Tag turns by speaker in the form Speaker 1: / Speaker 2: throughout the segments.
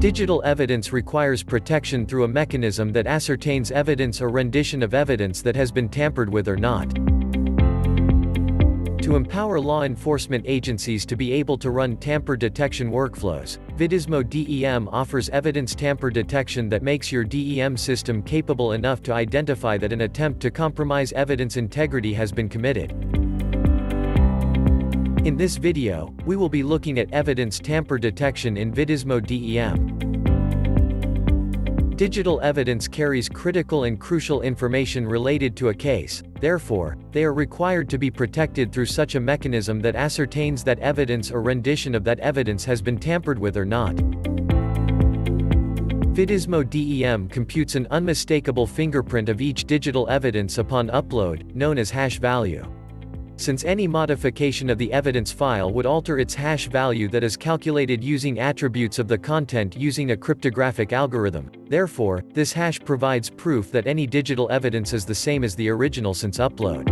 Speaker 1: Digital evidence requires protection through a mechanism that ascertains evidence or rendition of evidence that has been tampered with or not. To empower law enforcement agencies to be able to run tamper detection workflows, VIDIZMO DEM offers evidence tamper detection that makes your DEM system capable enough to identify that an attempt to compromise evidence integrity has been committed. In this video, we will be looking at evidence tamper detection in VIDIZMO DEM. Digital evidence carries critical and crucial information related to a case, therefore, they are required to be protected through such a mechanism that ascertains that evidence or rendition of that evidence has been tampered with or not. VIDIZMO DEM computes an unmistakable fingerprint of each digital evidence upon upload, known as hash value. Since any modification of the evidence file would alter its hash value that is calculated using attributes of the content using a cryptographic algorithm, therefore, this hash provides proof that any digital evidence is the same as the original since upload.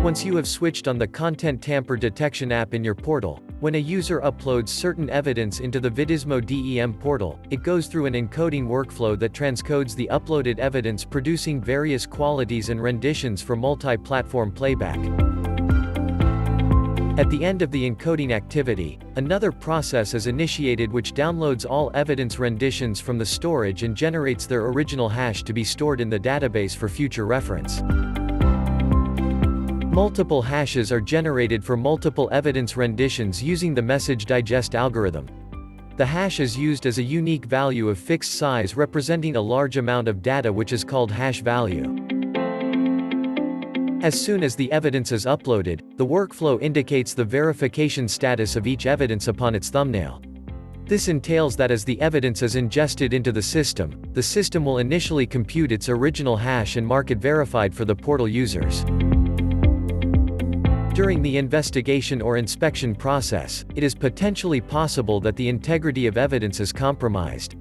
Speaker 1: Once you have switched on the Content Tamper Detection app in your portal, when a user uploads certain evidence into the VIDIZMO DEM portal, it goes through an encoding workflow that transcodes the uploaded evidence, producing various qualities and renditions for multi-platform playback. At the end of the encoding activity, another process is initiated which downloads all evidence renditions from the storage and generates their original hash to be stored in the database for future reference. Multiple hashes are generated for multiple evidence renditions using the message digest algorithm. The hash is used as a unique value of fixed size representing a large amount of data, which is called hash value. As soon as the evidence is uploaded, the workflow indicates the verification status of each evidence upon its thumbnail. This entails that as the evidence is ingested into the system will initially compute its original hash and mark it verified for the portal users. During the investigation or inspection process, it is potentially possible that the integrity of evidence is compromised.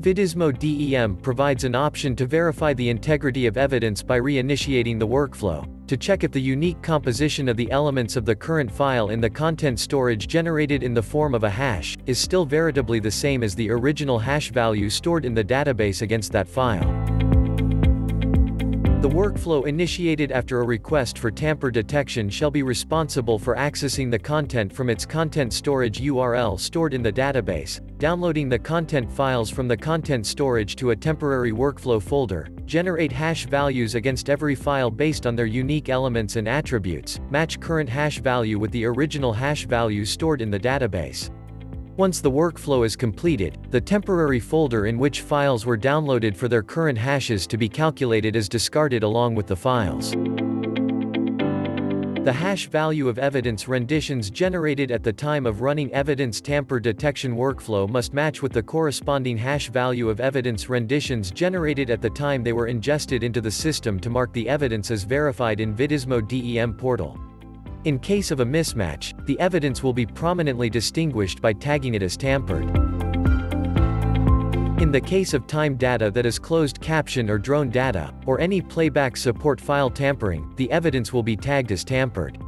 Speaker 1: VIDIZMO DEM provides an option to verify the integrity of evidence by reinitiating the workflow, to check if the unique composition of the elements of the current file in the content storage generated in the form of a hash, is still veritably the same as the original hash value stored in the database against that file. The workflow initiated after a request for tamper detection shall be responsible for accessing the content from its content storage URL stored in the database, downloading the content files from the content storage to a temporary workflow folder, generate hash values against every file based on their unique elements and attributes, match current hash value with the original hash value stored in the database. Once the workflow is completed, the temporary folder in which files were downloaded for their current hashes to be calculated is discarded along with the files. The hash value of evidence renditions generated at the time of running evidence tamper detection workflow must match with the corresponding hash value of evidence renditions generated at the time they were ingested into the system to mark the evidence as verified in VIDIZMO DEM portal. In case of a mismatch, the evidence will be prominently distinguished by tagging it as tampered. In the case of time data that is closed caption or drone data, or any playback support file tampering, the evidence will be tagged as tampered.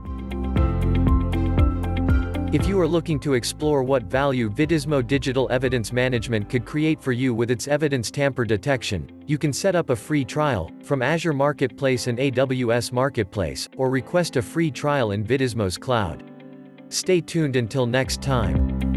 Speaker 1: If you are looking to explore what value VIDIZMO Digital Evidence Management could create for you with its evidence tamper detection, you can set up a free trial from Azure Marketplace and AWS Marketplace, or request a free trial in VIDIZMO's cloud. Stay tuned until next time.